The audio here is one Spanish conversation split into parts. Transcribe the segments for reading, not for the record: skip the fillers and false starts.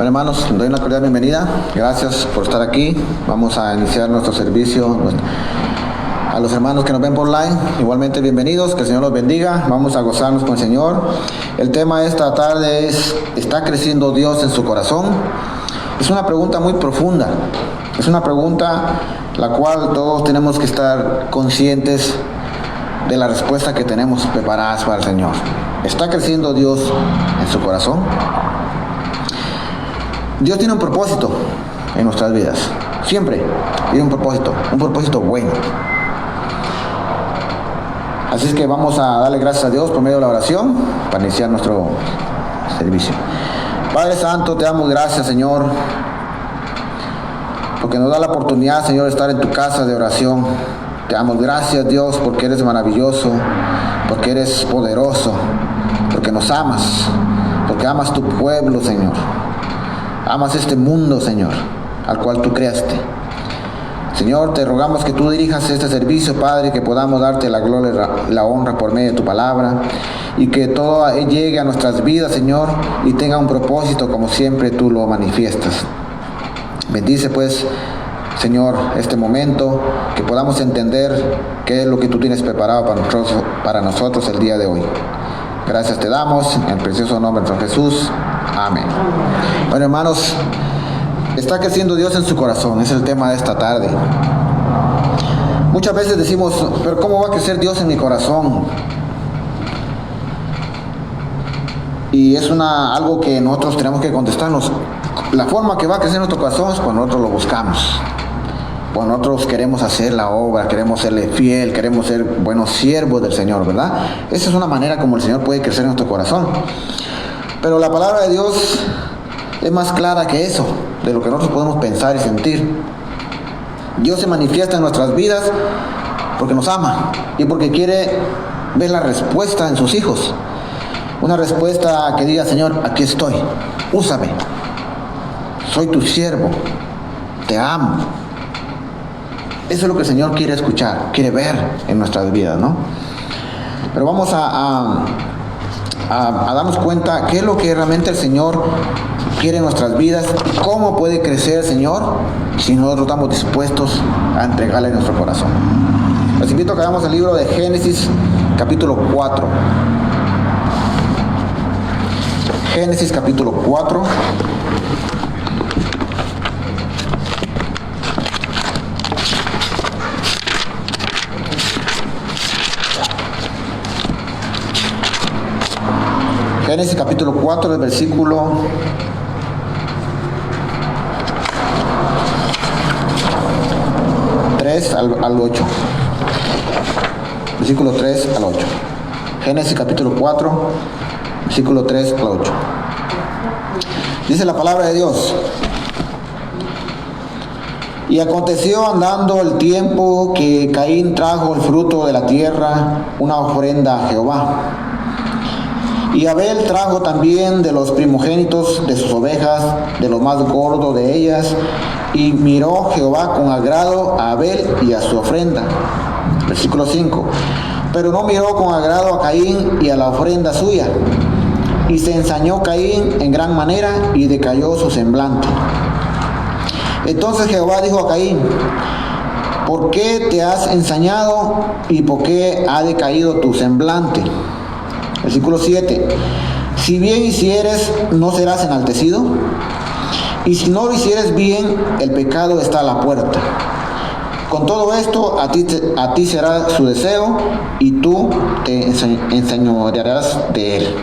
Bueno, hermanos, doy una cordial bienvenida. Gracias por estar aquí. Vamos a iniciar nuestro servicio. A los hermanos que nos ven por online, igualmente bienvenidos, que el Señor los bendiga. Vamos a gozarnos con el Señor. El tema de esta tarde es: ¿está creciendo Dios en su corazón? Es una pregunta muy profunda. Es una pregunta la cual todos tenemos que estar conscientes de la respuesta que tenemos preparadas para el Señor. ¿Está creciendo Dios en su corazón? Dios tiene un propósito en nuestras vidas. Siempre tiene un propósito bueno. Así es que vamos a darle gracias a Dios por medio de la oración para iniciar nuestro servicio. Padre Santo, te damos gracias, Señor, porque nos da la oportunidad, Señor, de estar en tu casa de oración. Te damos gracias, Dios, porque eres maravilloso, porque eres poderoso, porque nos amas, porque amas tu pueblo, Señor. Amas este mundo, Señor, al cual tú creaste. Señor, te rogamos que tú dirijas este servicio, Padre, que podamos darte la gloria y la honra por medio de tu palabra, y que todo llegue a nuestras vidas, Señor, y tenga un propósito como siempre tú lo manifiestas. Bendice, pues, Señor, este momento, que podamos entender qué es lo que tú tienes preparado para nosotros el día de hoy. Gracias te damos, en el precioso nombre de Jesús. Amén. Bueno, hermanos, está creciendo Dios en su corazón, es el tema de esta tarde. Muchas veces decimos, pero ¿cómo va a crecer Dios en mi corazón? Y es algo que nosotros tenemos que contestarnos. La forma que va a crecer nuestro corazón es cuando nosotros lo buscamos. Cuando nosotros queremos hacer la obra, queremos serle fiel, queremos ser buenos siervos del Señor, ¿verdad? Esa es una manera como el Señor puede crecer en nuestro corazón. Pero la palabra de Dios es más clara que eso, de lo que nosotros podemos pensar y sentir. Dios se manifiesta en nuestras vidas porque nos ama y porque quiere ver la respuesta en sus hijos. Una respuesta que diga: Señor, aquí estoy, úsame, soy tu siervo, te amo. Eso es lo que el Señor quiere escuchar, quiere ver en nuestras vidas, ¿no? Pero vamos a darnos cuenta qué es lo que realmente el Señor quiere en nuestras vidas, cómo puede crecer el Señor si nosotros estamos dispuestos a entregarle nuestro corazón. Les invito a que hagamos el libro de Génesis, capítulo 4. Génesis, capítulo 4. Génesis capítulo 4, del versículo 3 al 8. Versículo 3 al 8. Génesis capítulo 4, versículo 3 al 8. Dice la palabra de Dios: y aconteció andando el tiempo que Caín trajo el fruto de la tierra, una ofrenda a Jehová. Y Abel trajo también de los primogénitos de sus ovejas, de lo más gordo de ellas, y miró Jehová con agrado a Abel y a su ofrenda. Versículo 5. Pero no miró con agrado a Caín y a la ofrenda suya. Y se ensañó Caín en gran manera y decayó su semblante. Entonces Jehová dijo a Caín: ¿por qué te has ensañado y por qué ha decaído tu semblante? Versículo 7. Si bien hicieres, ¿no serás enaltecido? Y si no lo hicieres bien, el pecado está a la puerta. Con todo esto, a ti será su deseo, y tú te enseñorearás de él.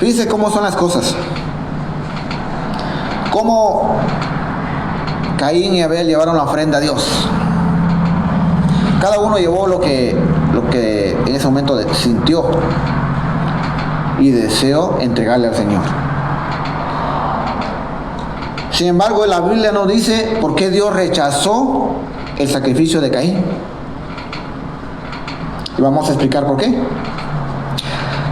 Fíjense cómo son las cosas. Cómo Caín y Abel llevaron la ofrenda a Dios. Cada uno llevó lo que en ese momento sintió y deseó entregarle al Señor. Sin embargo, la Biblia nos dice por qué Dios rechazó el sacrificio de Caín. Y vamos a explicar por qué.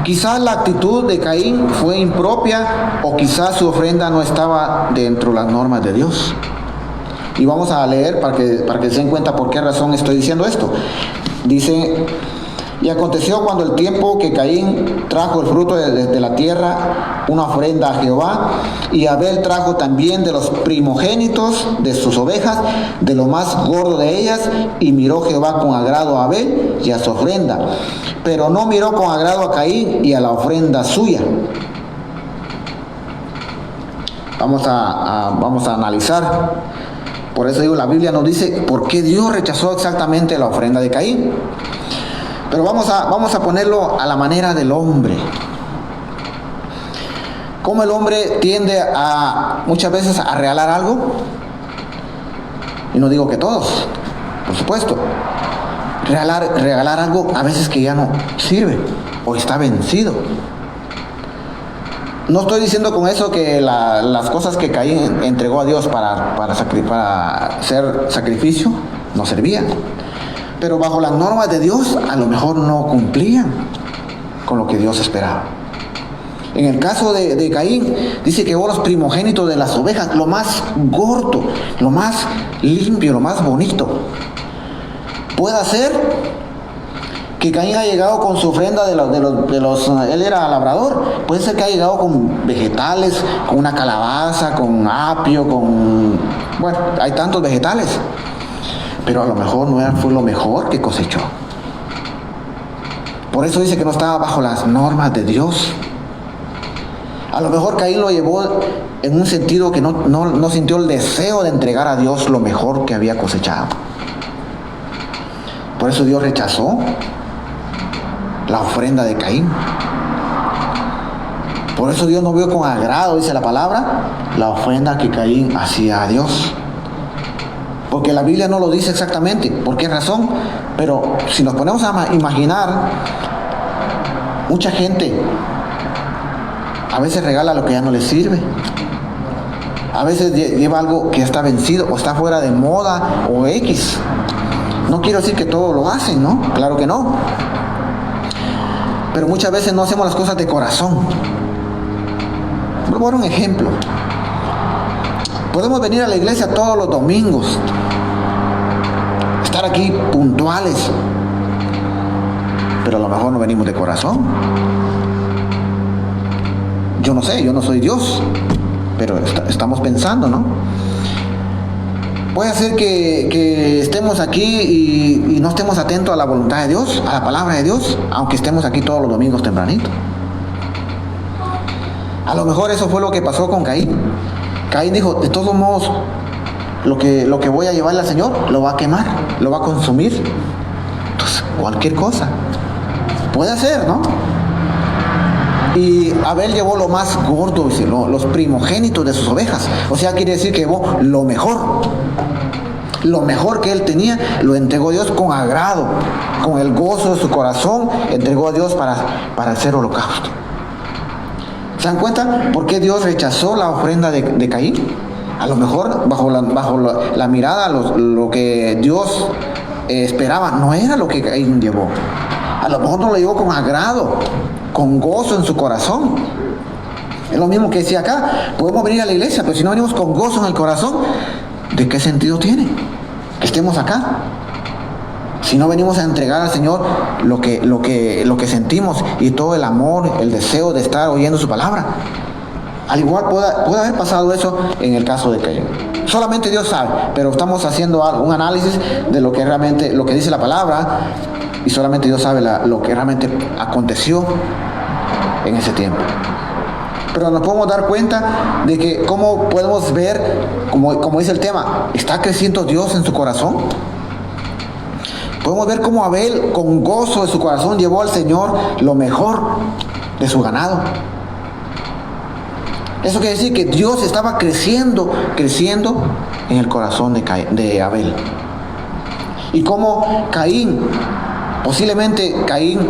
Quizás la actitud de Caín fue impropia, o quizás su ofrenda no estaba dentro de las normas de Dios. Y vamos a leer para que se den cuenta por qué razón estoy diciendo esto. Dice Y aconteció cuando el tiempo que Caín trajo el fruto de la tierra, una ofrenda a Jehová, y Abel trajo también de los primogénitos de sus ovejas, de lo más gordo de ellas, y miró Jehová con agrado a Abel y a su ofrenda, pero no miró con agrado a Caín y a la ofrenda suya. Vamos a analizar. Por eso digo, la Biblia nos dice por qué Dios rechazó exactamente la ofrenda de Caín. Pero vamos a ponerlo a la manera del hombre. ¿Cómo el hombre tiende muchas veces a regalar algo? Y no digo que todos, por supuesto. Regalar algo a veces que ya no sirve o está vencido. No estoy diciendo con eso que las cosas que Caín entregó a Dios para hacer sacrificio no servían. Pero bajo las normas de Dios a lo mejor no cumplían con lo que Dios esperaba. En el caso de Caín, dice que llevó los primogénitos de las ovejas, lo más gordo, lo más limpio, lo más bonito. Puede ser que Caín haya llegado con su ofrenda él era labrador, puede ser que haya llegado con vegetales, con una calabaza, con apio, bueno, hay tantos vegetales. Pero a lo mejor no fue lo mejor que cosechó. Por eso dice que no estaba bajo las normas de Dios. A lo mejor Caín lo llevó en un sentido que no sintió el deseo de entregar a Dios lo mejor que había cosechado. Por eso Dios rechazó la ofrenda de Caín. Por eso Dios no vio con agrado, dice la palabra, la ofrenda que Caín hacía a Dios. Porque la Biblia no lo dice exactamente, por qué razón, pero si nos ponemos a imaginar, mucha gente a veces regala lo que ya no le sirve, a veces lleva algo que ya está vencido o está fuera de moda o X. No quiero decir que todos lo hacen, ¿no? Claro que no. Pero muchas veces no hacemos las cosas de corazón. Voy a dar un ejemplo. Podemos venir a la iglesia todos los domingos, estar aquí puntuales, pero a lo mejor no venimos de corazón. Yo no sé, yo no soy Dios, pero estamos pensando, ¿no? Puede ser que estemos aquí y no estemos atentos a la voluntad de Dios, a la palabra de Dios, aunque estemos aquí todos los domingos tempranito. A lo mejor eso fue lo que pasó con Caín. Caín dijo, de todos modos, lo que voy a llevarle al Señor, lo va a quemar, lo va a consumir. Entonces, cualquier cosa. Puede ser, ¿no? Y Abel llevó lo más gordo, dice, los primogénitos de sus ovejas. O sea, quiere decir que llevó lo mejor. Lo mejor que él tenía, lo entregó a Dios con agrado. Con el gozo de su corazón, entregó a Dios para hacer holocausto. ¿Se dan cuenta por qué Dios rechazó la ofrenda de Caín? A lo mejor bajo la mirada, lo que Dios esperaba, no era lo que Caín llevó. A lo mejor no lo llevó con agrado, con gozo en su corazón. Es lo mismo que decía acá, podemos venir a la iglesia, pero si no venimos con gozo en el corazón, ¿de qué sentido tiene que estemos acá? Si no venimos a entregar al Señor lo que sentimos y todo el amor, el deseo de estar oyendo su palabra. Al igual puede haber pasado eso en el caso de Caín. Solamente Dios sabe, pero estamos haciendo un análisis de lo que dice la palabra, y solamente Dios sabe lo que realmente aconteció en ese tiempo. Pero nos podemos dar cuenta de que cómo podemos ver, como dice el tema, ¿está creciendo Dios en su corazón? Podemos ver cómo Abel, con gozo de su corazón, llevó al Señor lo mejor de su ganado. Eso quiere decir que Dios estaba creciendo en el corazón de Abel. Y como posiblemente Caín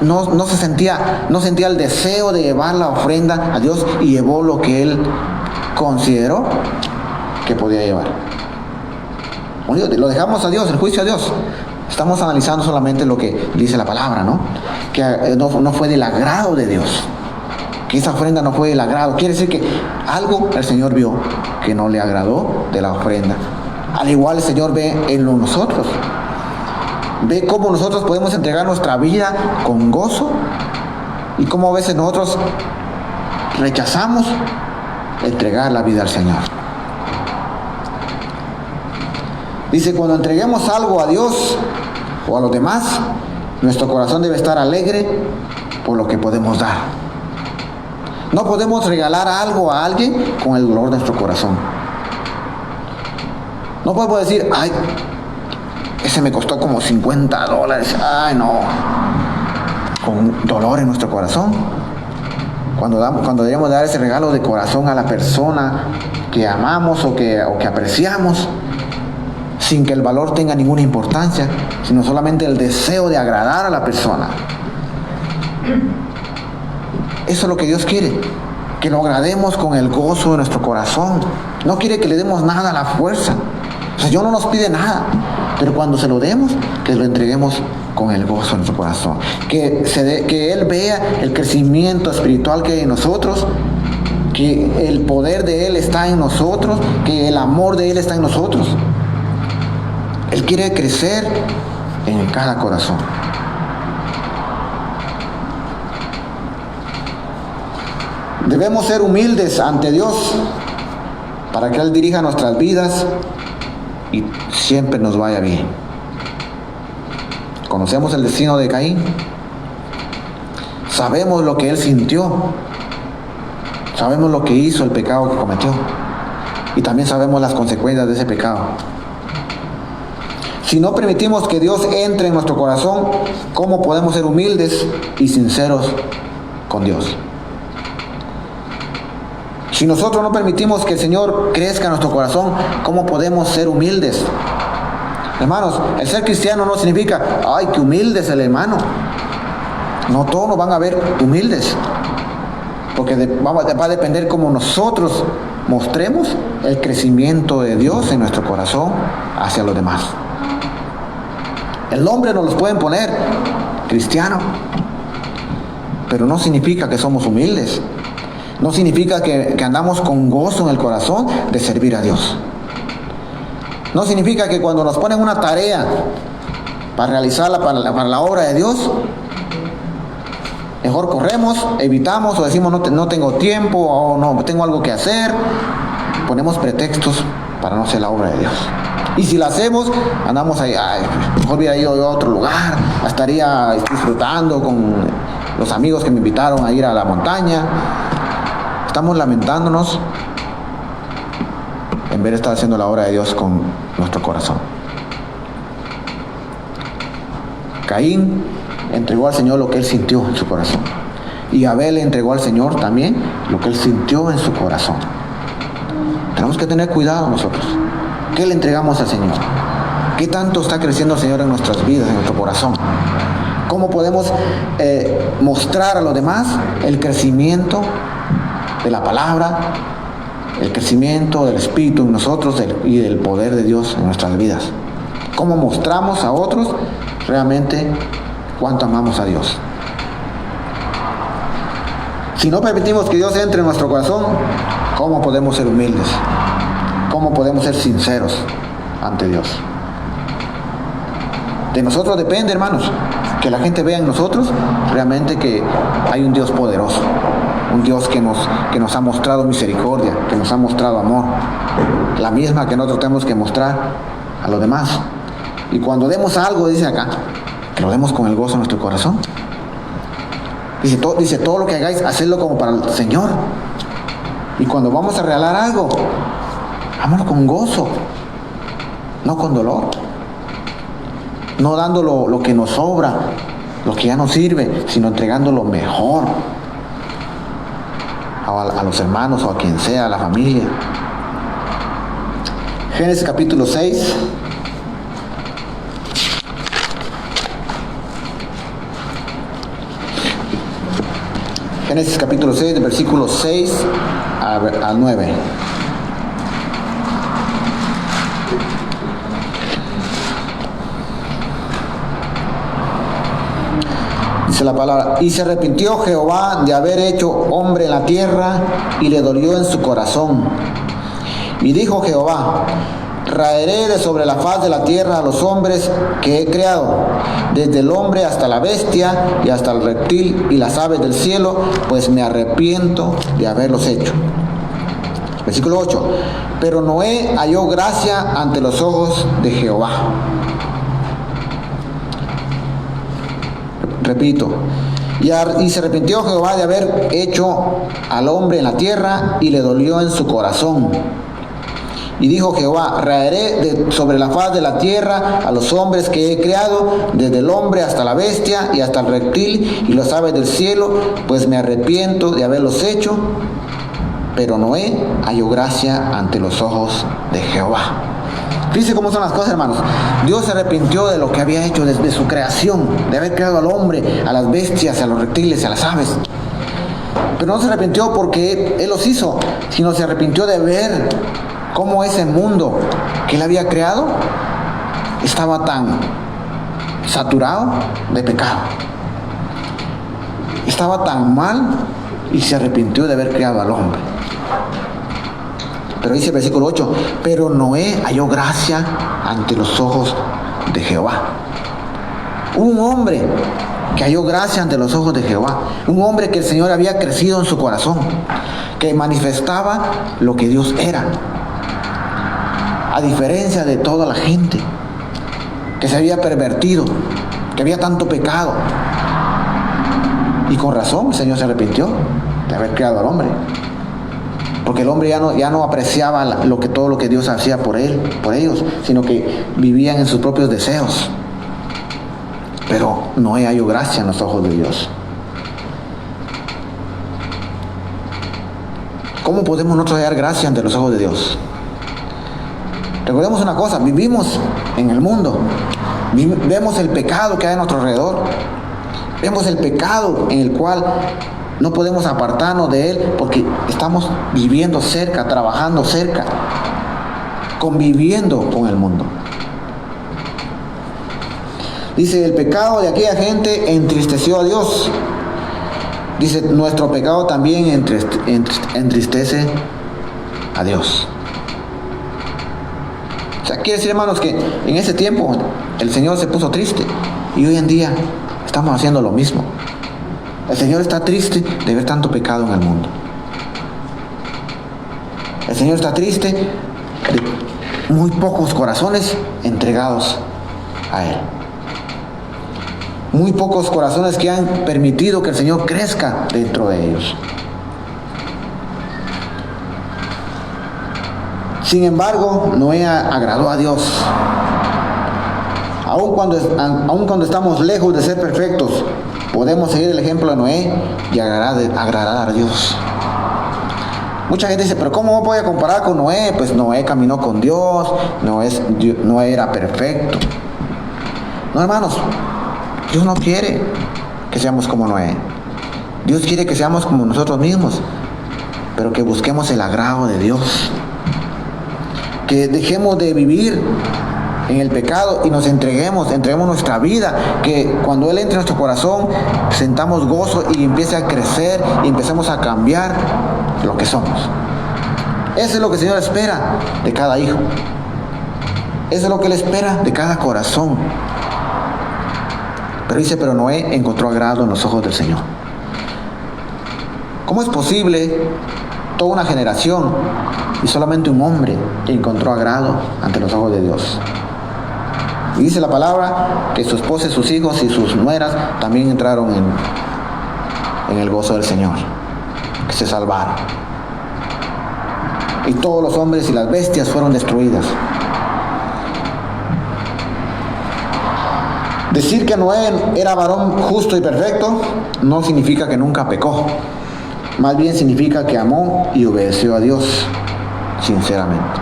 no sentía el deseo de llevar la ofrenda a Dios y llevó lo que él consideró que podía llevar. Lo dejamos a Dios, el juicio a Dios. Estamos analizando solamente lo que dice la palabra, ¿no? Que no fue del agrado de Dios. Que esa ofrenda no fue del agrado. Quiere decir que algo el Señor vio que no le agradó de la ofrenda. Al igual el Señor ve en nosotros. Ve cómo nosotros podemos entregar nuestra vida con gozo y cómo a veces nosotros rechazamos entregar la vida al Señor. Dice, cuando entreguemos algo a Dios o a los demás, nuestro corazón debe estar alegre por lo que podemos dar. No podemos regalar algo a alguien con el dolor de nuestro corazón. No podemos decir, ay, ese me costó como $50. Ay, no. Con dolor en nuestro corazón. Cuando deberíamos dar ese regalo de corazón a la persona que amamos o que apreciamos, sin que el valor tenga ninguna importancia, sino solamente el deseo de agradar a la persona. Eso es lo que Dios quiere, que lo agrademos con el gozo de nuestro corazón. No quiere que le demos nada a la fuerza. O sea, Dios no nos pide nada, pero cuando se lo demos, que lo entreguemos con el gozo de nuestro corazón. Que Él vea el crecimiento espiritual que hay en nosotros, que el poder de Él está en nosotros, que el amor de Él está en nosotros. Él quiere crecer en cada corazón. Debemos ser humildes ante Dios para que Él dirija nuestras vidas y siempre nos vaya bien. Conocemos el destino de Caín. Sabemos lo que él sintió. Sabemos lo que hizo, el pecado que cometió. Y también sabemos las consecuencias de ese pecado. Si no permitimos que Dios entre en nuestro corazón, ¿cómo podemos ser humildes y sinceros con Dios? Si nosotros no permitimos que el Señor crezca en nuestro corazón, ¿cómo podemos ser humildes? Hermanos, el ser cristiano no significa, ay, que humilde es el hermano. No todos nos van a ver humildes, porque va a depender cómo nosotros mostremos el crecimiento de Dios en nuestro corazón hacia los demás. El nombre nos los pueden poner cristiano, pero no significa que somos humildes. No significa que andamos con gozo en el corazón de servir a Dios. No significa que cuando nos ponen una tarea para realizarla para la obra de Dios, mejor corremos, evitamos o decimos no tengo tiempo o no tengo algo que hacer. Ponemos pretextos para no hacer la obra de Dios. Y si la hacemos, andamos ahí, mejor hubiera ido a otro lugar, estaría disfrutando con los amigos que me invitaron a ir a la montaña. Estamos lamentándonos en vez de estar haciendo la obra de Dios con nuestro corazón. Caín entregó al Señor lo que él sintió en su corazón. Y Abel le entregó al Señor también lo que él sintió en su corazón. Tenemos que tener cuidado nosotros. ¿Qué le entregamos al Señor? ¿Qué tanto está creciendo el Señor en nuestras vidas, en nuestro corazón? ¿Cómo podemos mostrar a los demás el crecimiento de la palabra, el crecimiento del Espíritu en nosotros y del poder de Dios en nuestras vidas? ¿Cómo mostramos a otros realmente cuánto amamos a Dios? Si no permitimos que Dios entre en nuestro corazón, ¿cómo podemos ser humildes? ¿Cómo podemos ser sinceros ante Dios? De nosotros depende, hermanos, que la gente vea en nosotros realmente que hay un Dios poderoso, un Dios que nos ha mostrado misericordia, que nos ha mostrado amor, la misma que nosotros tenemos que mostrar a los demás. Y cuando demos algo, dice acá, que lo demos con el gozo en nuestro corazón. Dice todo lo que hagáis, hacedlo como para el Señor. Y cuando vamos a regalar algo, hagámoslo con gozo, no con dolor. No dando lo que nos sobra, lo que ya nos sirve, sino entregando lo mejor a los hermanos o a quien sea, a la familia. Génesis capítulo 6. Génesis capítulo 6, de versículos 6 a 9. Dice la palabra: y se arrepintió Jehová de haber hecho hombre en la tierra, y le dolió en su corazón. Y dijo Jehová: raeré de sobre la faz de la tierra a los hombres que he creado, desde el hombre hasta la bestia y hasta el reptil y las aves del cielo, pues me arrepiento de haberlos hecho. Versículo 8. Pero Noé halló gracia ante los ojos de Jehová. Repito. Y se arrepintió Jehová de haber hecho al hombre en la tierra, y le dolió en su corazón. Y dijo Jehová: raeré sobre la faz de la tierra a los hombres que he creado, desde el hombre hasta la bestia y hasta el reptil y las aves del cielo, pues me arrepiento de haberlos hecho. Pero Noé halló gracia ante los ojos de Jehová. Fíjense cómo son las cosas, hermanos. Dios se arrepintió de lo que había hecho desde su creación, de haber creado al hombre, a las bestias, a los reptiles, a las aves. Pero no se arrepintió porque Él los hizo, sino se arrepintió de ver cómo ese mundo que Él había creado estaba tan saturado de pecado. Estaba tan mal, y se arrepintió de haber creado al hombre. Pero dice el versículo 8, pero Noé halló gracia ante los ojos de Jehová. Un hombre que halló gracia ante los ojos de Jehová. Un hombre que el Señor había crecido en su corazón, que manifestaba lo que Dios era, a diferencia de toda la gente que se había pervertido, que había tanto pecado. Y con razón el Señor se arrepintió de haber creado al hombre, porque el hombre ya no apreciaba todo lo que Dios hacía por ellos, sino que vivían en sus propios deseos. Pero Noé halló gracia en los ojos de Dios. ¿Cómo podemos nosotros hallar gracia ante los ojos de Dios? Recordemos una cosa: vivimos en el mundo, vemos el pecado que hay a nuestro alrededor, vemos el pecado en el cual no podemos apartarnos de él, porque estamos viviendo cerca, trabajando cerca, conviviendo con el mundo. Dice: el pecado de aquella gente entristeció a Dios. Dice: nuestro pecado también entristece a Dios. O sea, quiere decir, hermanos, que en ese tiempo el Señor se puso triste, y hoy en día estamos haciendo lo mismo. El Señor está triste de ver tanto pecado en el mundo. El Señor está triste de muy pocos corazones entregados a Él. Muy pocos corazones que han permitido que el Señor crezca dentro de ellos. Sin embargo, Noé agradó a Dios. Aun cuando estamos lejos de ser perfectos, podemos seguir el ejemplo de Noé y agradar a Dios. Mucha gente dice: pero ¿cómo voy a comparar con Noé? Pues Noé caminó con Dios, Noé era perfecto. No, hermanos, Dios no quiere que seamos como Noé. Dios quiere que seamos como nosotros mismos, pero que busquemos el agrado de Dios. Que dejemos de vivir en el pecado y nos entreguemos nuestra vida, que cuando Él entre en nuestro corazón sentamos gozo y empiece a crecer y empecemos a cambiar lo que somos. Eso es lo que el Señor espera de cada hijo. Eso es lo que Él espera de cada corazón. Pero dice: pero Noé encontró agrado en los ojos del Señor. ¿Cómo es posible toda una generación y solamente un hombre encontró agrado ante los ojos de Dios? Y dice la palabra que su esposa, sus hijos y sus nueras también entraron en el gozo del Señor, que se salvaron. Y todos los hombres y las bestias fueron destruidas. Decir que Noé era varón justo y perfecto no significa que nunca pecó. Más bien significa que amó y obedeció a Dios sinceramente.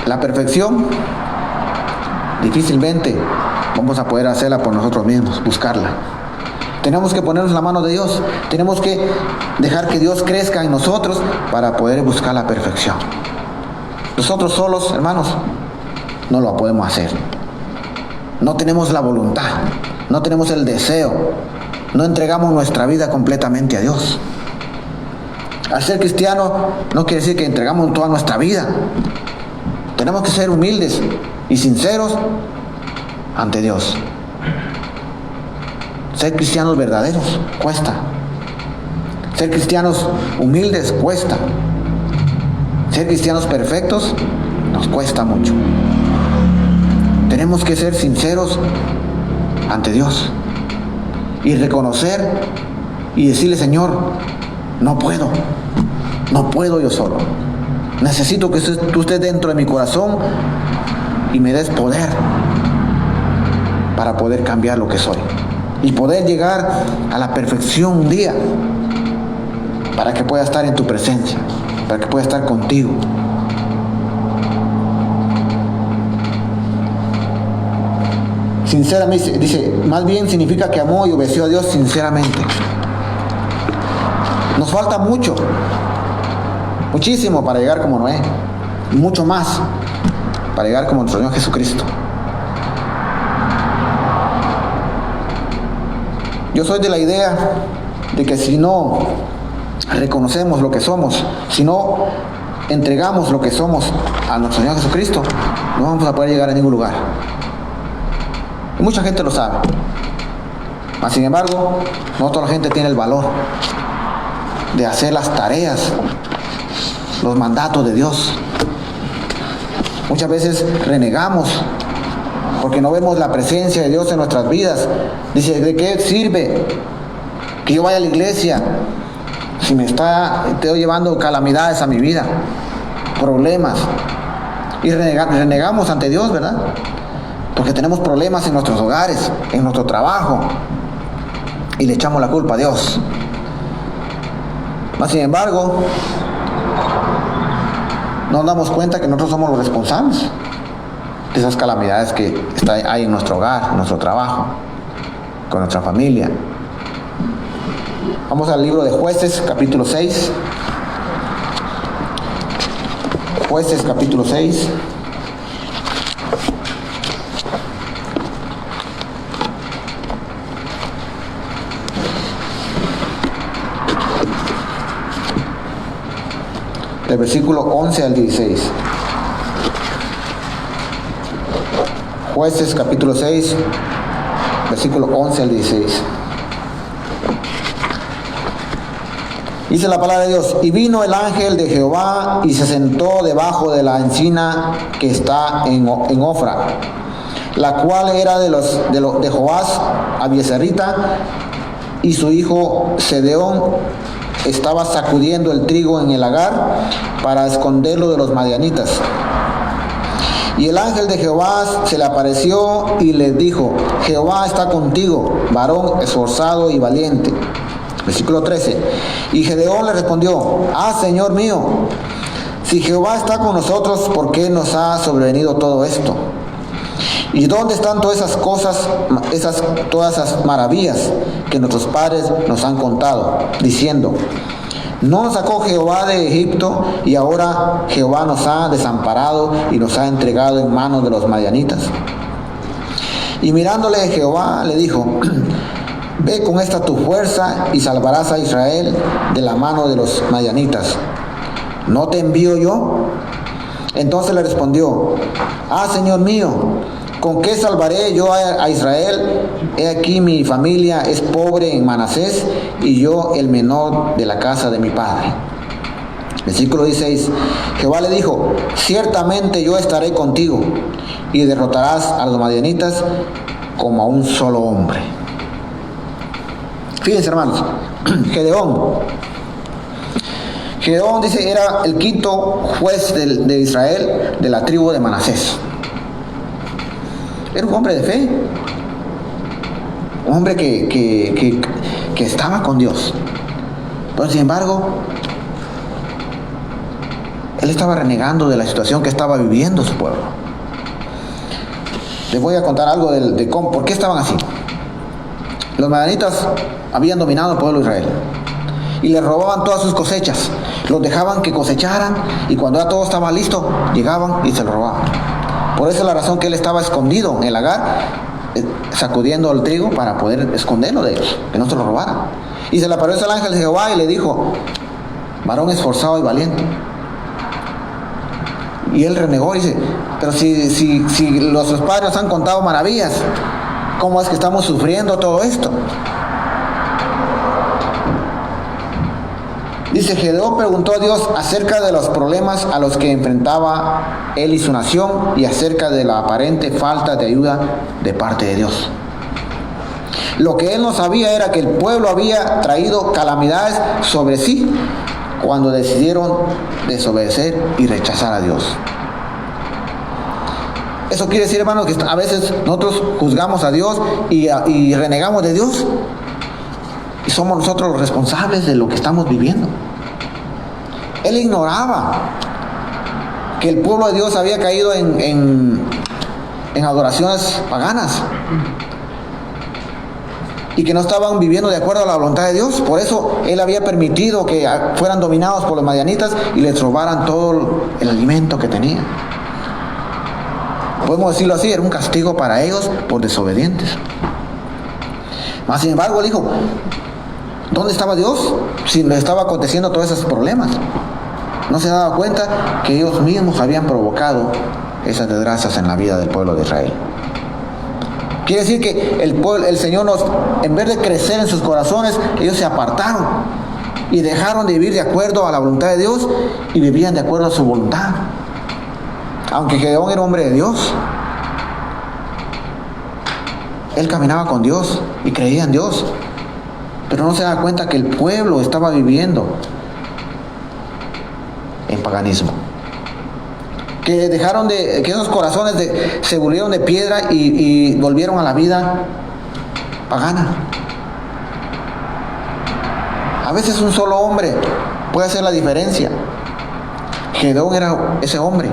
La perfección difícilmente vamos a poder hacerla por nosotros mismos, buscarla. Tenemos que ponernos en la mano de Dios. Tenemos que dejar que Dios crezca en nosotros para poder buscar la perfección. Nosotros solos, hermanos, no lo podemos hacer. No tenemos la voluntad, no tenemos el deseo, no entregamos nuestra vida completamente a Dios. Al ser cristiano no quiere decir que entregamos toda nuestra vida. Tenemos que ser humildes y sinceros ante Dios. Ser cristianos verdaderos cuesta. Ser cristianos humildes cuesta. Ser cristianos perfectos nos cuesta mucho. Tenemos que ser sinceros ante Dios y reconocer y decirle: Señor, no puedo yo solo. Necesito que tú estés dentro de mi corazón y me des poder para poder cambiar lo que soy y poder llegar a la perfección un día, para que pueda estar en tu presencia, para que pueda estar contigo. Sinceramente, dice, más bien significa que amó y obedeció a Dios sinceramente. Nos falta muchísimo para llegar como Noé, mucho más para llegar como nuestro Señor Jesucristo. Yo soy de la idea de que si no reconocemos lo que somos, si no entregamos lo que somos a nuestro Señor Jesucristo, no vamos a poder llegar a ningún lugar. Y mucha gente lo sabe. Mas sin embargo, no toda la gente tiene el valor de hacer las tareas, los mandatos de Dios. Muchas veces renegamos porque no vemos la presencia de Dios en nuestras vidas. Dice: ¿de qué sirve que yo vaya a la iglesia si estoy llevando calamidades a mi vida, problemas? Y renegamos ante Dios, ¿verdad? Porque tenemos problemas en nuestros hogares, en nuestro trabajo, y le echamos la culpa a Dios. Mas sin embargo, nos damos cuenta que nosotros somos los responsables de esas calamidades que hay en nuestro hogar, en nuestro trabajo, con nuestra familia. Vamos al libro de Jueces, capítulo 6. Jueces, capítulo 6. Del versículo 11 al 16. Jueces capítulo 6, versículo 11 al 16. Dice la palabra de Dios: y vino el ángel de Jehová y se sentó debajo de la encina que está en Ofra, la cual era de Joás Abiezerita, y su hijo Sedeón estaba sacudiendo el trigo en el lagar para esconderlo de los madianitas. Y el ángel de Jehová se le apareció y le dijo: Jehová está contigo, varón esforzado y valiente. Versículo 13. Y Gedeón le respondió: Señor mío, si Jehová está con nosotros, ¿por qué nos ha sobrevenido todo esto? ¿Y dónde están todas esas cosas, todas esas maravillas que nuestros padres nos han contado, diciendo: ¿no nos sacó Jehová de Egipto, y ahora Jehová nos ha desamparado y nos ha entregado en manos de los madianitas? Y mirándole Jehová le dijo: ve con esta tu fuerza y salvarás a Israel de la mano de los madianitas. ¿No te envío yo? Entonces le respondió: Señor mío, ¿con qué salvaré yo a Israel? He aquí mi familia es pobre en Manasés, y yo el menor de la casa de mi padre. Versículo 16. Jehová le dijo: ciertamente yo estaré contigo, y derrotarás a los madianitas como a un solo hombre. Fíjense, hermanos, Gedeón dice, era el quinto juez de Israel, de la tribu de Manasés. Era un hombre de fe, un hombre que estaba con Dios. Pero sin embargo, él estaba renegando de la situación que estaba viviendo su pueblo. Les voy a contar algo de cómo, por qué estaban así. Los madianitas habían dominado el pueblo de Israel y les robaban todas sus cosechas, los dejaban que cosecharan, y cuando ya todo estaba listo, llegaban y se lo robaban. Por esa es la razón que él estaba escondido en el lagar, sacudiendo el trigo para poder esconderlo de ellos, que no se lo robaran. Y se le apareció el ángel de Jehová y le dijo: varón esforzado y valiente. Y él renegó y dice, pero si nuestros padres nos han contado maravillas, ¿cómo es que estamos sufriendo todo esto? Dice, Gedeón preguntó a Dios acerca de los problemas a los que enfrentaba él y su nación y acerca de la aparente falta de ayuda de parte de Dios. Lo que él no sabía era que el pueblo había traído calamidades sobre sí cuando decidieron desobedecer y rechazar a Dios. Eso quiere decir, hermanos, que a veces nosotros juzgamos a Dios y renegamos de Dios. Y somos nosotros los responsables de lo que estamos viviendo. Él ignoraba que el pueblo de Dios había caído en adoraciones paganas y que no estaban viviendo de acuerdo a la voluntad de Dios. Por eso Él había permitido que fueran dominados por los madianitas y les robaran todo el alimento que tenían. Podemos decirlo así, era un castigo para ellos por desobedientes. Mas sin embargo, él dijo, ¿dónde estaba Dios si le estaba aconteciendo todos esos problemas? No se daba cuenta que ellos mismos habían provocado esas desgracias en la vida del pueblo de Israel. Quiere decir que el Señor en vez de crecer en sus corazones, ellos se apartaron y dejaron de vivir de acuerdo a la voluntad de Dios y vivían de acuerdo a su voluntad. Aunque Gedeón era hombre de Dios, él caminaba con Dios y creía en Dios, pero no se da cuenta que el pueblo estaba viviendo en paganismo, que esos corazones se volvieron de piedra y volvieron a la vida pagana. A veces un solo hombre puede hacer la diferencia. Gedeón era ese hombre.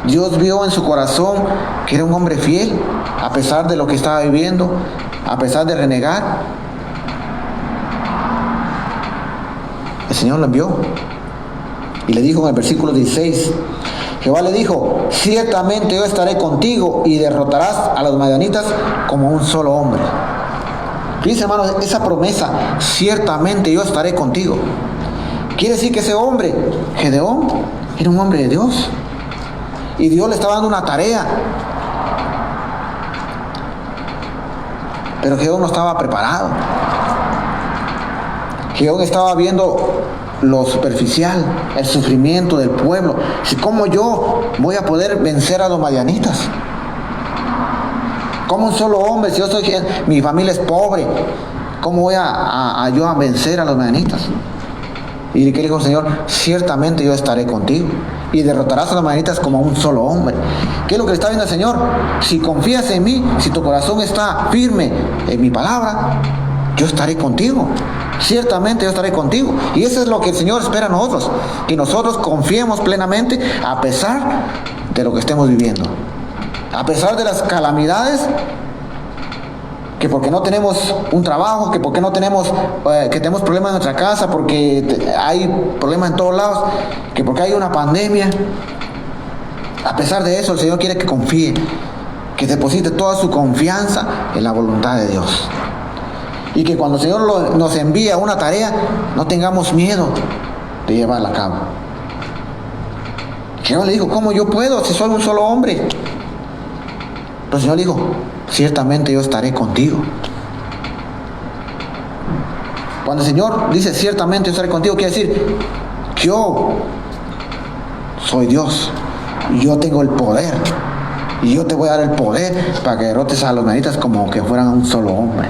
Dios vio en su corazón que era un hombre fiel, a pesar de lo que estaba viviendo, a pesar de renegar. El Señor lo envió y le dijo en el versículo 16, Jehová le dijo, ciertamente yo estaré contigo y derrotarás a los madianitas como un solo hombre. Fíjense, hermanos, esa promesa, ciertamente yo estaré contigo, quiere decir que ese hombre, Gedeón, era un hombre de Dios. Y Dios le estaba dando una tarea. Pero Gedeón no estaba preparado. Gedeón estaba viendo lo superficial, el sufrimiento del pueblo. ¿Cómo yo voy a poder vencer a los madianitas? ¿Cómo un solo hombre? Si mi familia es pobre, ¿cómo voy yo a vencer a los madianitas? Y que dijo el Señor, ciertamente yo estaré contigo y derrotarás a los madianitas como un solo hombre. ¿Qué es lo que le está viendo el Señor? Si confías en mí, si tu corazón está firme en mi palabra, yo estaré contigo. Ciertamente yo estaré contigo. Y eso es lo que el Señor espera a nosotros, que nosotros confiemos plenamente a pesar de lo que estemos viviendo, a pesar de las calamidades, que porque no tenemos un trabajo, que porque no tenemos, que tenemos problemas en nuestra casa, porque hay problemas en todos lados, que porque hay una pandemia. A pesar de eso, el Señor quiere que confíe, que deposite toda su confianza en la voluntad de Dios. Y que cuando el Señor nos envía una tarea, no tengamos miedo de llevarla a cabo. El Señor le dijo, ¿cómo yo puedo si soy un solo hombre? Pero el Señor le dijo, ciertamente yo estaré contigo. Cuando el Señor dice ciertamente yo estaré contigo, quiere decir, yo soy Dios, yo tengo el poder, y yo te voy a dar el poder para que derrotes a los madianitas como que fueran un solo hombre.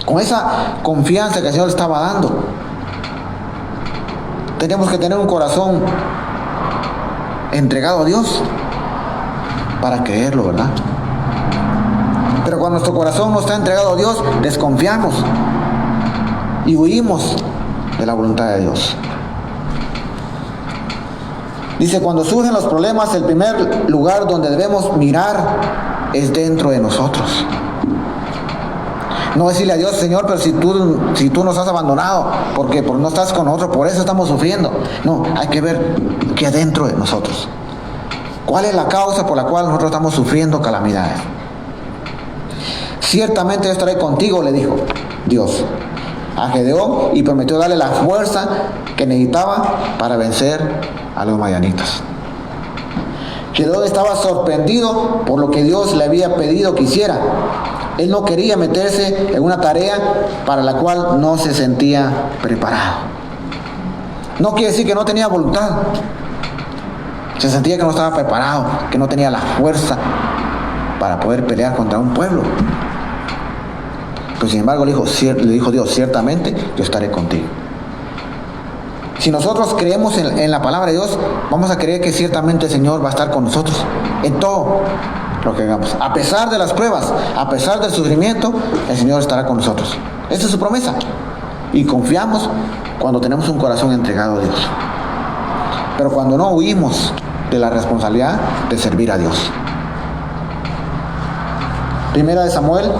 Con esa confianza que el Señor le estaba dando, tenemos que tener un corazón entregado a Dios para creerlo, ¿verdad? Pero cuando nuestro corazón no está entregado a Dios, desconfiamos y huimos de la voluntad de Dios. Dice, cuando surgen los problemas, el primer lugar donde debemos mirar es dentro de nosotros. No decirle a Dios, Señor, pero si tú nos has abandonado, porque no estás con nosotros, por eso estamos sufriendo. No, hay que ver qué hay dentro de nosotros. ¿Cuál es la causa por la cual nosotros estamos sufriendo calamidades? Ciertamente yo estaré contigo, le dijo Dios. a Gedeón y prometió darle la fuerza que necesitaba para vencer a los madianitas. Gedeón estaba sorprendido por lo que Dios le había pedido que hiciera. Él no quería meterse en una tarea para la cual no se sentía preparado. No quiere decir que no tenía voluntad. Se sentía que no estaba preparado, que no tenía la fuerza para poder pelear contra un pueblo. Pero sin embargo le dijo Dios, ciertamente yo estaré contigo. Si nosotros creemos en la palabra de Dios, vamos a creer que ciertamente el Señor va a estar con nosotros en todo lo que hagamos. A pesar de las pruebas, a pesar del sufrimiento, el Señor estará con nosotros. Esa es su promesa. Y confiamos cuando tenemos un corazón entregado a Dios. Pero cuando no huimos de la responsabilidad de servir a Dios. Primera de Samuel,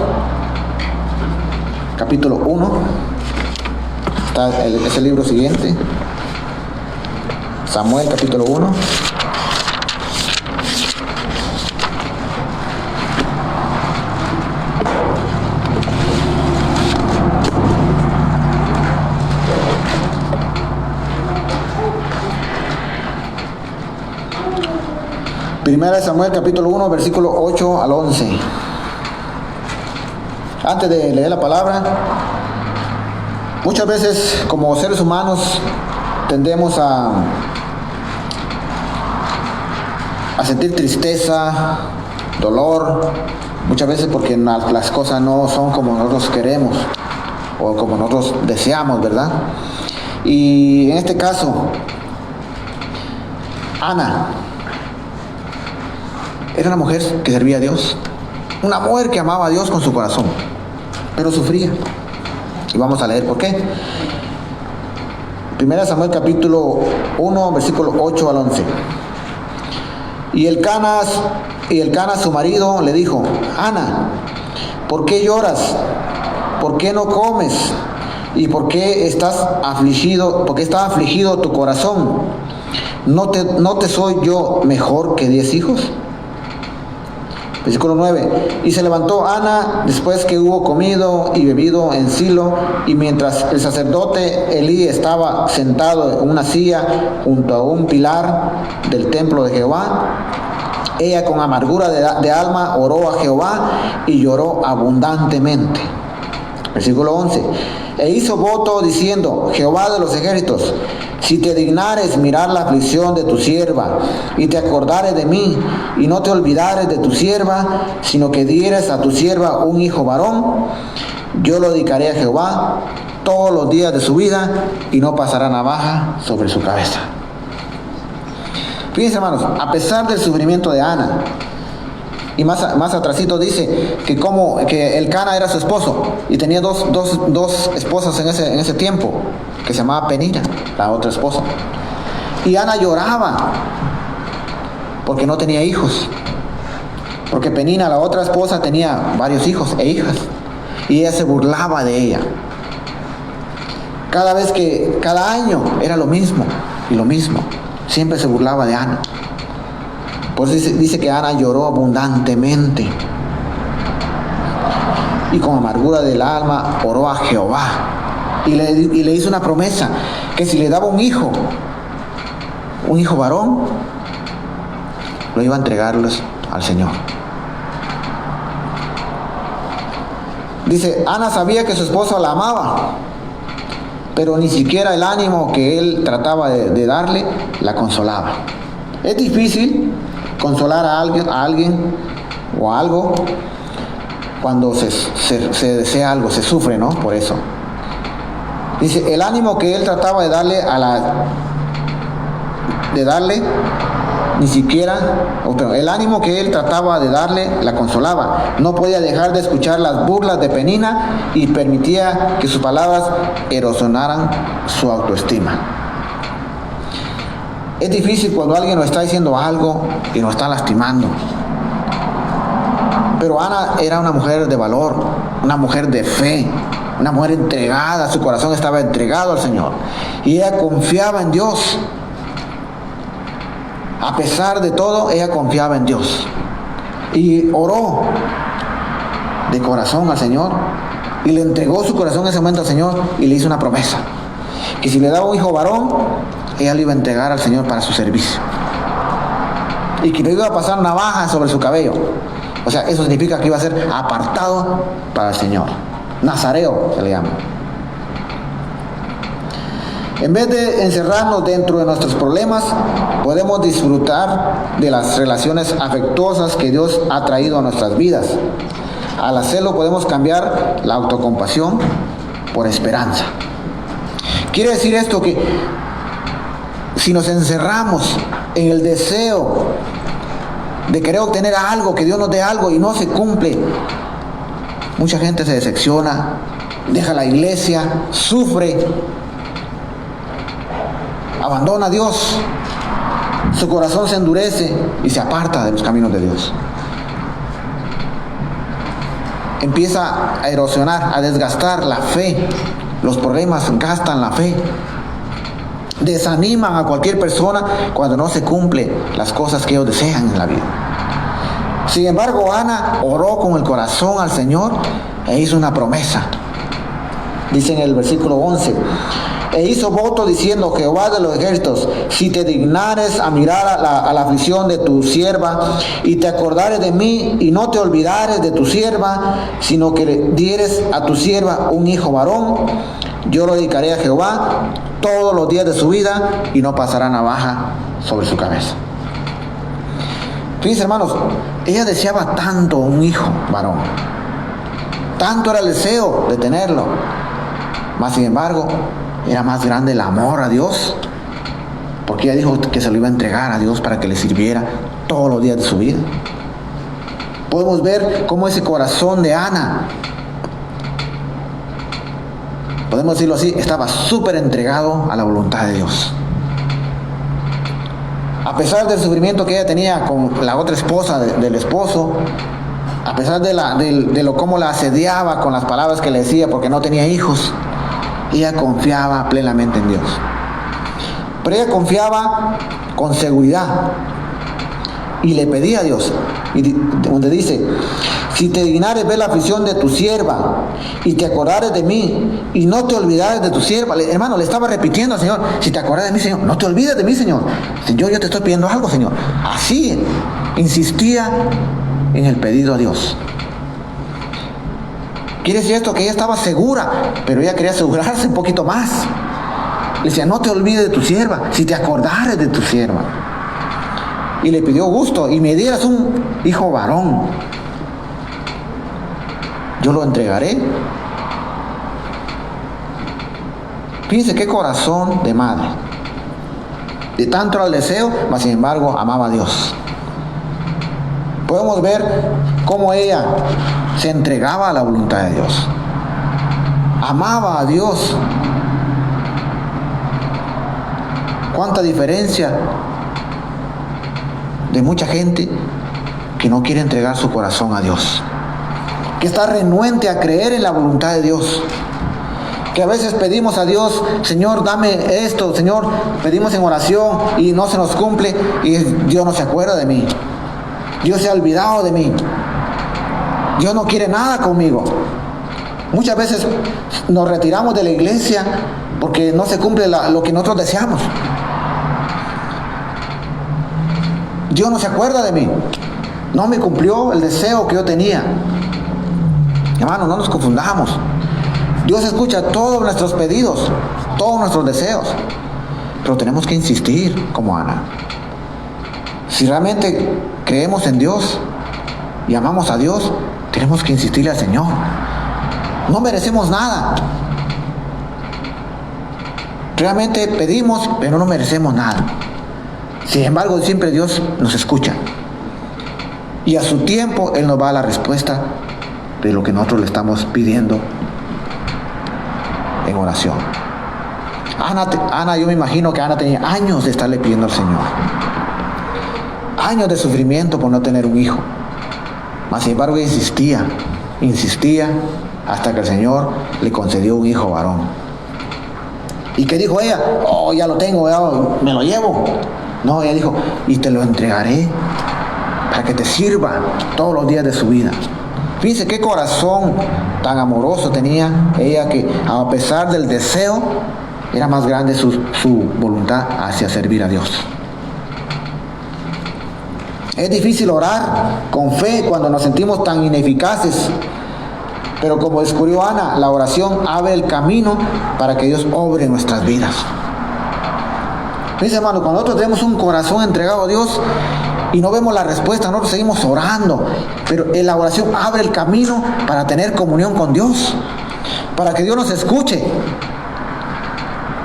capítulo 1. Es el libro siguiente. Samuel, capítulo 1. Primera de Samuel, capítulo 1, versículo 8 al 11. Antes de leer la palabra, muchas veces como seres humanos tendemos a sentir tristeza, dolor, muchas veces porque las cosas no son como nosotros queremos o como nosotros deseamos, ¿verdad? Y en este caso, Ana era una mujer que servía a Dios, una mujer que amaba a Dios con su corazón, pero sufría. Y vamos a leer por qué. Primera Samuel capítulo 1, versículo 8 al 11. Y el Cana, su marido, le dijo: Ana, ¿por qué lloras? ¿Por qué no comes? ¿Y por qué estás afligido? ¿Por qué está afligido tu corazón? ¿No te soy yo mejor que 10 hijos? Versículo 9. Y se levantó Ana después que hubo comido y bebido en Silo, y mientras el sacerdote Elí estaba sentado en una silla junto a un pilar del templo de Jehová, ella con amargura de alma oró a Jehová y lloró abundantemente. Versículo 11. E hizo voto diciendo: Jehová de los ejércitos, si te dignares mirar la aflicción de tu sierva, y te acordares de mí, y no te olvidares de tu sierva, sino que dieres a tu sierva un hijo varón, yo lo dedicaré a Jehová todos los días de su vida, y no pasará navaja sobre su cabeza. Fíjense, hermanos, a pesar del sufrimiento de Ana, y más atrasito dice que el Cana era su esposo y tenía dos esposas en ese tiempo, que se llamaba Penina, la otra esposa. Y Ana lloraba porque no tenía hijos, porque Penina, la otra esposa, tenía varios hijos e hijas, y ella se burlaba de ella. Cada año era lo mismo y lo mismo, siempre se burlaba de Ana. Por eso dice que Ana lloró abundantemente y con amargura del alma oró a Jehová y le hizo una promesa, que si le daba un hijo varón, lo iba a entregarles al Señor. Dice, Ana sabía que su esposo la amaba, pero ni siquiera el ánimo que él trataba de darle la consolaba. Es difícil consolar a alguien o a algo cuando se desea algo, se sufre, ¿no? Por eso. Dice, el ánimo que él trataba de darle, ni siquiera, el ánimo que él trataba de darle la consolaba. No podía dejar de escuchar las burlas de Penina y permitía que sus palabras erosionaran su autoestima. Es difícil cuando alguien nos está diciendo algo y nos está lastimando. Pero Ana era una mujer de valor, una mujer de fe, una mujer entregada, su corazón estaba entregado al Señor. Y ella confiaba en Dios. A pesar de todo, ella confiaba en Dios. Y oró de corazón al Señor Y le entregó su corazón en ese momento al Señor y le hizo una promesa. Que si le daba un hijo varón, ella lo iba a entregar al Señor para su servicio. Y que no iba a pasar navaja sobre su cabello. O sea, eso significa que iba a ser apartado para el Señor. Nazareo se le llama. En vez de encerrarnos dentro de nuestros problemas, podemos disfrutar de las relaciones afectuosas que Dios ha traído a nuestras vidas. Al hacerlo podemos cambiar la autocompasión por esperanza. Quiere decir esto que si nos encerramos en el deseo de querer obtener algo, que Dios nos dé algo y no se cumple, mucha gente se decepciona, deja la iglesia, sufre, abandona a Dios, su corazón se endurece y se aparta de los caminos de Dios. Empieza a erosionar, a desgastar la fe. Los problemas gastan la fe. Desaniman a cualquier persona cuando no se cumplen las cosas que ellos desean en la vida. Sin embargo, Ana oró con el corazón al Señor e hizo una promesa. Dice en el versículo 11: e hizo voto diciendo: Jehová de los ejércitos, si te dignares a mirar a la aflicción de tu sierva, y te acordares de mí, y no te olvidares de tu sierva, sino que le dieres a tu sierva un hijo varón, yo lo dedicaré a Jehová todos los días de su vida, y no pasará navaja sobre su cabeza. Fíjense, hermanos, ella deseaba tanto un hijo varón, tanto era el deseo de tenerlo, mas sin embargo era más grande el amor a Dios, porque ella dijo que se lo iba a entregar a Dios para que le sirviera todos los días de su vida. Podemos ver cómo ese corazón de Ana, podemos decirlo así, estaba súper entregado a la voluntad de Dios. A pesar del sufrimiento que ella tenía con la otra esposa del esposo, a pesar de lo cómo la asediaba con las palabras que le decía porque no tenía hijos, ella confiaba plenamente en Dios. Pero ella confiaba con seguridad y le pedía a Dios, y donde dice: si te dignares ver la aflicción de tu sierva, y te acordares de mí, y no te olvidares de tu sierva. Hermano, le estaba repitiendo al Señor: si te acordares de mí, Señor, no te olvides de mí, Señor. Señor, yo te estoy pidiendo algo, Señor. Así insistía en el pedido a Dios. Quiere decir esto que ella estaba segura, pero ella quería asegurarse un poquito más. Le decía: no te olvides de tu sierva, si te acordares de tu sierva. Y le pidió gusto: y me dieras un hijo varón, yo lo entregaré. Fíjense qué corazón de madre. De tanto era el deseo, mas sin embargo amaba a Dios. Podemos ver cómo ella se entregaba a la voluntad de Dios. Amaba a Dios. Cuánta diferencia de mucha gente que no quiere entregar su corazón a Dios, que está renuente a creer en la voluntad de Dios, que a veces pedimos a Dios: Señor, dame esto, Señor, pedimos en oración y no se nos cumple, y Dios no se acuerda de mí, Dios se ha olvidado de mí, Dios no quiere nada conmigo. Muchas veces nos retiramos de la iglesia porque no se cumple lo que nosotros deseamos. Dios no se acuerda de mí, no me cumplió el deseo que yo tenía. Hermanos, no nos confundamos. Dios escucha todos nuestros pedidos, todos nuestros deseos, pero tenemos que insistir como Ana. Si realmente creemos en Dios y amamos a Dios, tenemos que insistirle al Señor. No merecemos nada. Realmente pedimos, pero no merecemos nada. Sin embargo, siempre Dios nos escucha. Y a su tiempo Él nos va a la respuesta de lo que nosotros le estamos pidiendo en oración. Ana, yo me imagino que Ana tenía años de estarle pidiendo al Señor. Años de sufrimiento por no tener un hijo. Mas sin embargo insistía hasta que el Señor le concedió un hijo varón. ¿Y qué dijo ella? Oh, ya lo tengo, ya me lo llevo. No, ella dijo: y te lo entregaré para que te sirva todos los días de su vida. Fíjense qué corazón tan amoroso tenía ella, que a pesar del deseo, era más grande su voluntad hacia servir a Dios. Es difícil orar con fe cuando nos sentimos tan ineficaces, pero como descubrió Ana, la oración abre el camino para que Dios obre en nuestras vidas. Dice, hermano, cuando nosotros tenemos un corazón entregado a Dios y no vemos la respuesta, nosotros seguimos orando, pero la oración abre el camino para tener comunión con Dios, para que Dios nos escuche.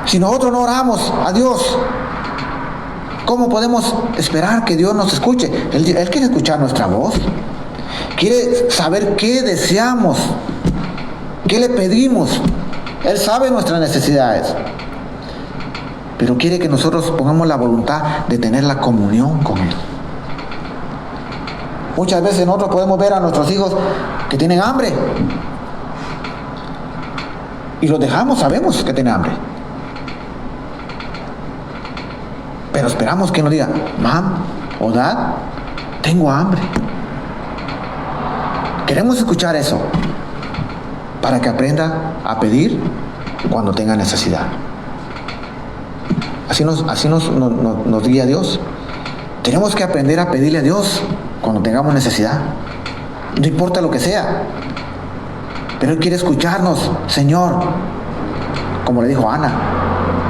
Si nosotros no oramos a Dios, ¿cómo podemos esperar que Dios nos escuche? Él quiere escuchar nuestra voz. Quiere saber qué deseamos, qué le pedimos. Él sabe nuestras necesidades. Pero quiere que nosotros pongamos la voluntad de tener la comunión con Él. Muchas veces nosotros podemos ver a nuestros hijos que tienen hambre. Y los dejamos, sabemos que tienen hambre. Pero esperamos que nos diga, mam o dad, tengo hambre. Queremos escuchar eso para que aprenda a pedir cuando tenga necesidad. Así nos guía Dios. Tenemos que aprender a pedirle a Dios cuando tengamos necesidad. No importa lo que sea. Pero Él quiere escucharnos. Señor, como le dijo Ana,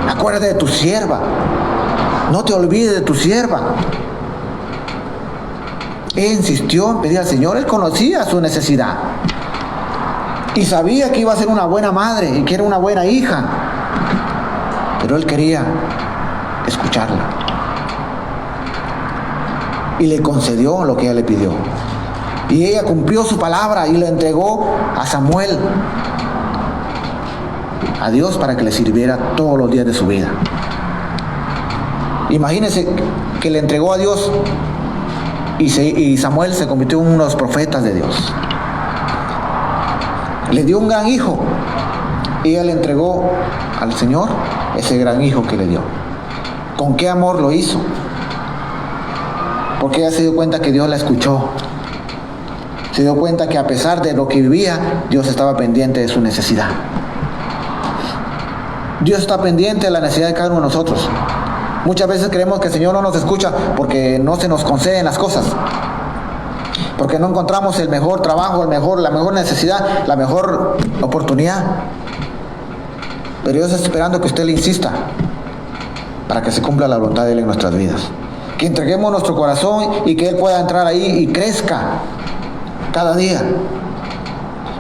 acuérdate de tu sierva. No te olvides de tu sierva. Él insistió en pedir al Señor. Él conocía su necesidad y sabía que iba a ser una buena madre y que era una buena hija, pero Él quería escucharla y le concedió lo que ella le pidió, y ella cumplió su palabra y le entregó a Samuel a Dios para que le sirviera todos los días de su vida. Imagínense que le entregó a Dios y Samuel se convirtió en uno de los profetas de Dios. Le dio un gran hijo y ella le entregó al Señor ese gran hijo que le dio. ¿Con qué amor lo hizo? Porque ella se dio cuenta que Dios la escuchó. Se dio cuenta que a pesar de lo que vivía, Dios estaba pendiente de su necesidad. Dios está pendiente de la necesidad de cada uno de nosotros. Muchas veces creemos que el Señor no nos escucha porque no se nos conceden las cosas, porque no encontramos el mejor trabajo, la mejor necesidad, la mejor oportunidad. Pero Dios está esperando que usted le insista para que se cumpla la voluntad de Él en nuestras vidas. Que entreguemos nuestro corazón y que Él pueda entrar ahí y crezca cada día.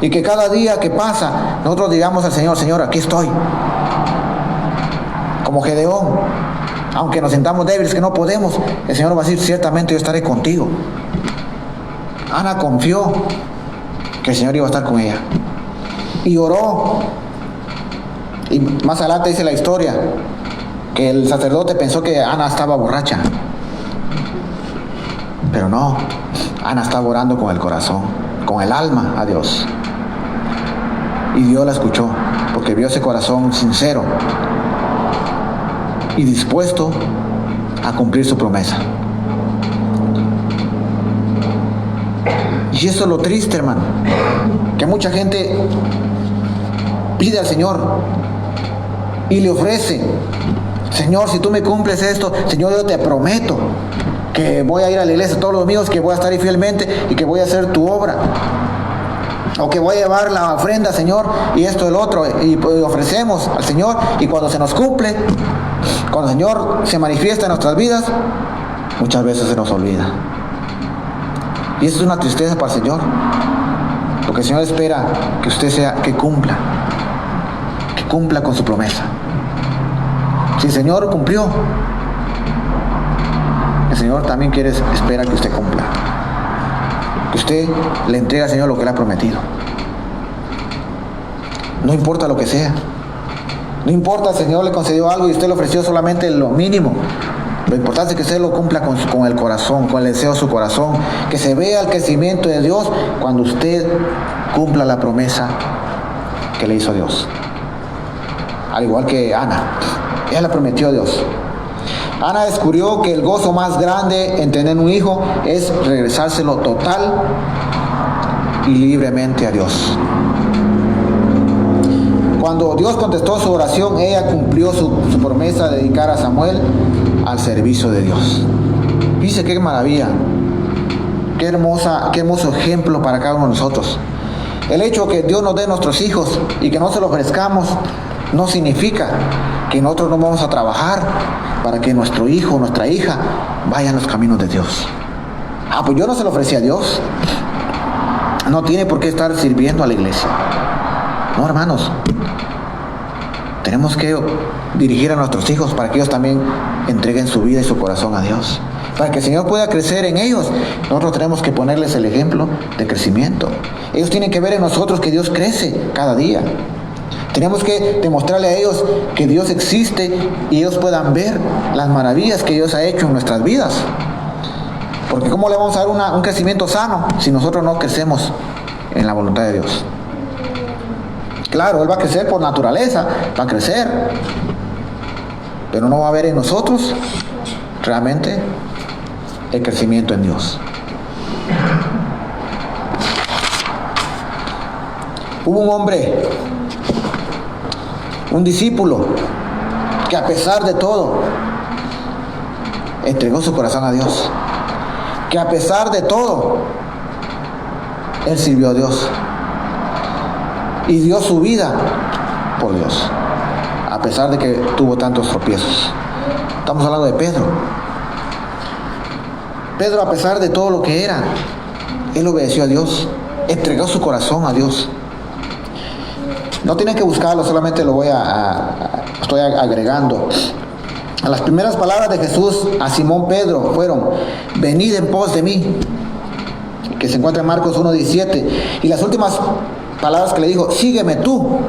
Y que cada día que pasa nosotros digamos al Señor, Señor, aquí estoy. Como Gedeón. Aunque nos sintamos débiles, que no podemos, el Señor va a decir, ciertamente yo estaré contigo. Ana confió que el Señor iba a estar con ella. Y oró. Y más adelante dice la historia que el sacerdote pensó que Ana estaba borracha. Pero no, Ana estaba orando con el corazón, con el alma a Dios. Y Dios la escuchó, porque vio ese corazón sincero y dispuesto a cumplir su promesa. Y eso es lo triste, hermano, que mucha gente pide al Señor y le ofrece, Señor, si tú me cumples esto, Señor, yo te prometo que voy a ir a la iglesia todos los domingos, que voy a estar ahí fielmente y que voy a hacer tu obra, o que voy a llevar la ofrenda, Señor, y esto, el otro, y ofrecemos al Señor, y cuando se nos cumple, cuando el Señor se manifiesta en nuestras vidas, muchas veces se nos olvida. Y eso es una tristeza para el Señor, porque el Señor espera que usted que cumpla con su promesa. Si el Señor cumplió, el Señor también espera que usted cumpla, que usted le entregue al Señor lo que le ha prometido. No importa lo que sea. No importa, el Señor le concedió algo y usted le ofreció solamente lo mínimo. Lo importante es que usted lo cumpla con el corazón, con el deseo de su corazón. Que se vea el crecimiento de Dios cuando usted cumpla la promesa que le hizo Dios. Al igual que Ana, ella le prometió a Dios. Ana descubrió que el gozo más grande en tener un hijo es regresárselo total y libremente a Dios. Cuando Dios contestó su oración, ella cumplió su promesa de dedicar a Samuel al servicio de Dios. Dice, qué maravilla, qué hermoso ejemplo para cada uno de nosotros. El hecho que Dios nos dé nuestros hijos y que no se los ofrezcamos no significa que nosotros no vamos a trabajar para que nuestro hijo o nuestra hija vaya en los caminos de Dios. Pues yo no se lo ofrecí a Dios. No tiene por qué estar sirviendo a la iglesia. No, hermanos. Tenemos que dirigir a nuestros hijos para que ellos también entreguen su vida y su corazón a Dios. Para que el Señor pueda crecer en ellos, nosotros tenemos que ponerles el ejemplo de crecimiento. Ellos tienen que ver en nosotros que Dios crece cada día. Tenemos que demostrarle a ellos que Dios existe y ellos puedan ver las maravillas que Dios ha hecho en nuestras vidas. Porque ¿cómo le vamos a dar un crecimiento sano si nosotros no crecemos en la voluntad de Dios? Claro, Él va a crecer por naturaleza, va a crecer, pero no va a haber en nosotros realmente el crecimiento en Dios. Hubo un hombre, un discípulo, que a pesar de todo entregó su corazón a Dios, que a pesar de todo él sirvió a Dios y dio su vida por Dios, a pesar de que tuvo tantos tropiezos. Estamos hablando de Pedro. Pedro, a pesar de todo lo que era, él obedeció a Dios, entregó su corazón a Dios. No tienen que buscarlo, solamente lo estoy agregando. Las primeras palabras de Jesús a Simón Pedro fueron: venid en pos de mí, que se encuentra en Marcos 1:17. Y las últimas palabras que le dijo: sígueme tú,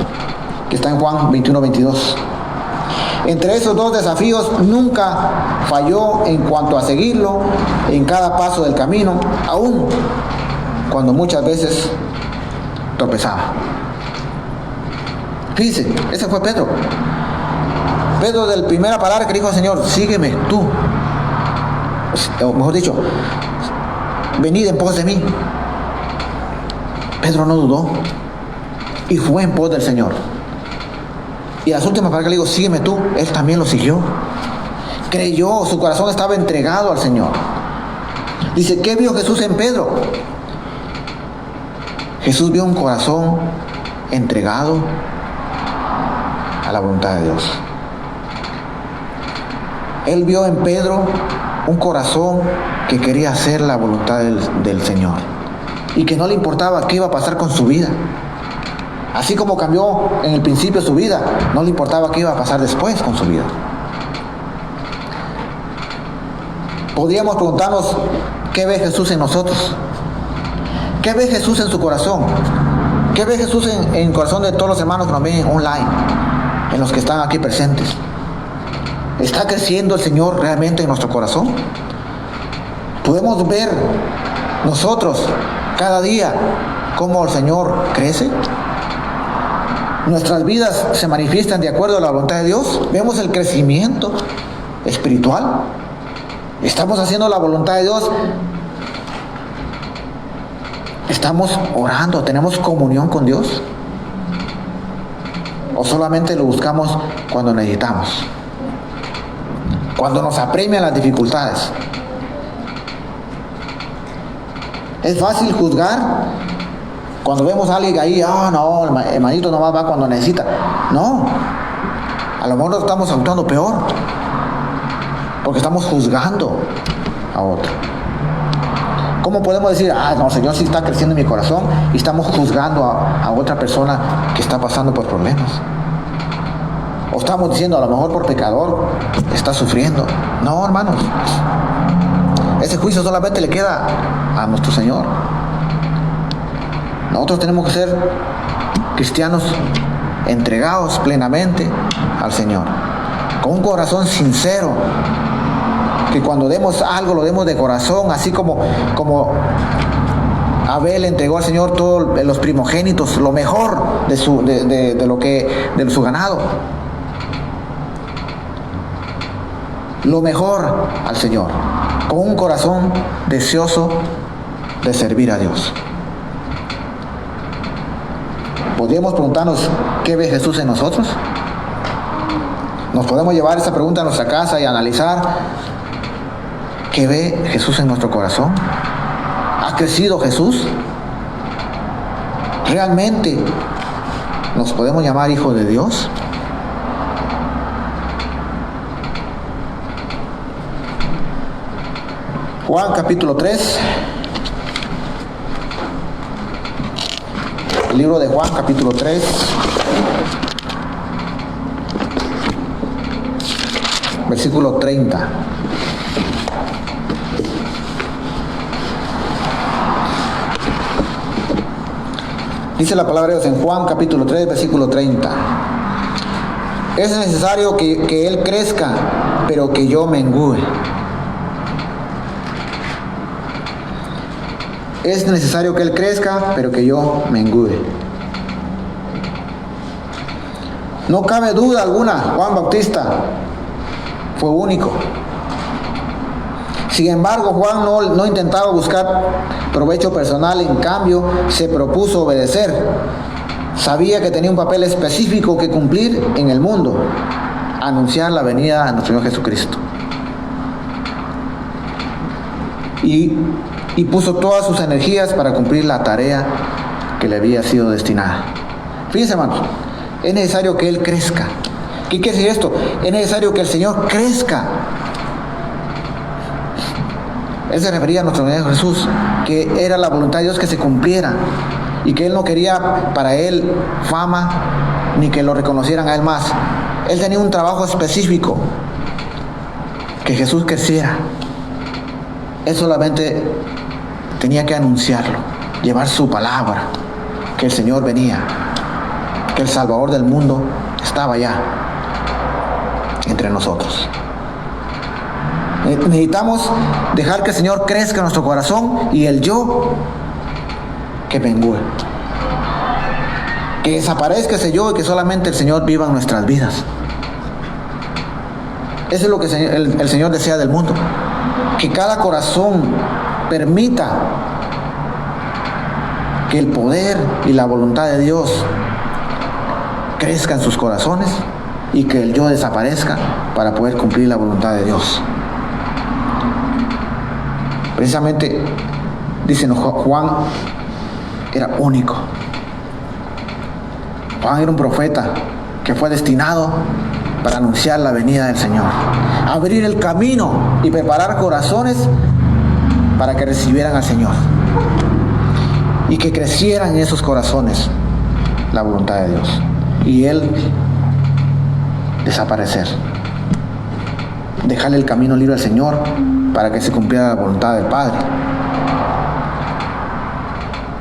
que está en Juan 21:22. Entre esos dos desafíos nunca falló en cuanto a seguirlo en cada paso del camino, aun cuando muchas veces tropezaba. Fíjense, ese fue Pedro. Pedro, de la primera palabra que dijo al Señor: sígueme tú, o mejor dicho, venid en pos de mí. Pedro no dudó y fue en pos del Señor. Y las últimas palabras que le digo: sígueme tú, él también lo siguió. Creyó, su corazón estaba entregado al Señor. Dice, ¿qué vio Jesús en Pedro? Jesús vio un corazón entregado a la voluntad de Dios. Él vio en Pedro un corazón que quería hacer la voluntad del Señor y que no le importaba qué iba a pasar con su vida. Así como cambió en el principio su vida, no le importaba qué iba a pasar después con su vida. Podríamos preguntarnos: ¿qué ve Jesús en nosotros? ¿Qué ve Jesús en su corazón? ¿Qué ve Jesús en el corazón de todos los hermanos que nos ven online, en los que están aquí presentes? ¿Está creciendo el Señor realmente en nuestro corazón? ¿Podemos ver nosotros cada día cómo el Señor crece? ¿Nuestras vidas se manifiestan de acuerdo a la voluntad de Dios? ¿Vemos el crecimiento espiritual? ¿Estamos haciendo la voluntad de Dios? ¿Estamos orando? ¿Tenemos comunión con Dios? ¿O solamente lo buscamos cuando necesitamos? Cuando nos apremian las dificultades. Es fácil juzgar cuando vemos a alguien ahí: no, el hermanito nomás va cuando necesita. No, a lo mejor nos estamos actuando peor, porque estamos juzgando a otro. ¿Cómo podemos decir: no, el Señor sí está creciendo en mi corazón, y estamos juzgando a otra persona que está pasando por problemas? O estamos diciendo: a lo mejor por pecador está sufriendo. No, hermanos, ese juicio solamente le queda a nuestro Señor. Nosotros tenemos que ser cristianos entregados plenamente al Señor, con un corazón sincero, que cuando demos algo lo demos de corazón, así como Abel entregó al Señor todos los primogénitos, lo mejor de su ganado, lo mejor al Señor, con un corazón deseoso de servir a Dios. podríamos preguntarnos, ¿qué ve Jesús en nosotros? Nos podemos llevar esa pregunta a nuestra casa y analizar, ¿qué ve Jesús en nuestro corazón? ¿Ha crecido Jesús? ¿Realmente nos podemos llamar hijos de Dios? Juan capítulo 3. El libro de Juan capítulo 3. Versículo 30. Dice la palabra de Dios en Juan capítulo 3, versículo 30. Es necesario que Él crezca, pero que yo mengüe. Es necesario que Él crezca, pero que yo mengüe. No cabe duda alguna, Juan Bautista fue único. Sin embargo, Juan no intentaba buscar provecho personal, en cambio, se propuso obedecer. Sabía que tenía un papel específico que cumplir en el mundo: anunciar la venida de nuestro Señor Jesucristo. Y puso todas sus energías para cumplir la tarea que le había sido destinada. Fíjense, hermanos, es necesario que Él crezca. ¿Qué quiere decir esto? Es necesario que el Señor crezca. Él se refería a nuestro Señor Jesús, que era la voluntad de Dios que se cumpliera, y que Él no quería para Él fama, ni que lo reconocieran a Él más. Él tenía un trabajo específico: que Jesús creciera. Él solamente tenía que anunciarlo, llevar su palabra, que el Señor venía, que el Salvador del mundo estaba ya entre nosotros. Necesitamos dejar que el Señor crezca en nuestro corazón, y el yo que mengüe, que desaparezca ese yo y que solamente el Señor viva en nuestras vidas. Eso es lo que el Señor desea del mundo, que cada corazón permita que el poder y la voluntad de Dios crezca en sus corazones, y que el yo desaparezca para poder cumplir la voluntad de Dios. Precisamente, dicen, Juan era único. Juan era un profeta que fue destinado para anunciar la venida del Señor, abrir el camino y preparar corazones para que recibieran al Señor, y que crecieran en esos corazones la voluntad de Dios, y Él desaparecer, dejarle el camino libre al Señor para que se cumpliera la voluntad del Padre.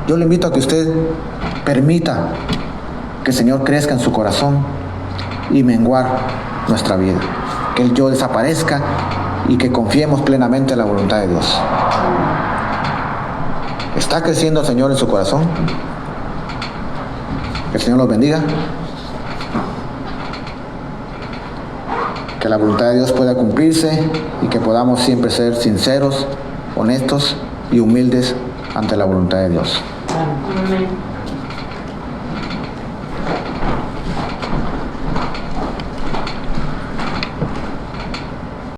Yo le invito a que usted permita que el Señor crezca en su corazón y menguar nuestra vida, que el yo desaparezca y que confiemos plenamente en la voluntad de Dios. ¿Está creciendo el Señor en su corazón? Que el Señor los bendiga. Que la voluntad de Dios pueda cumplirse y que podamos siempre ser sinceros, honestos y humildes ante la voluntad de Dios. Amén.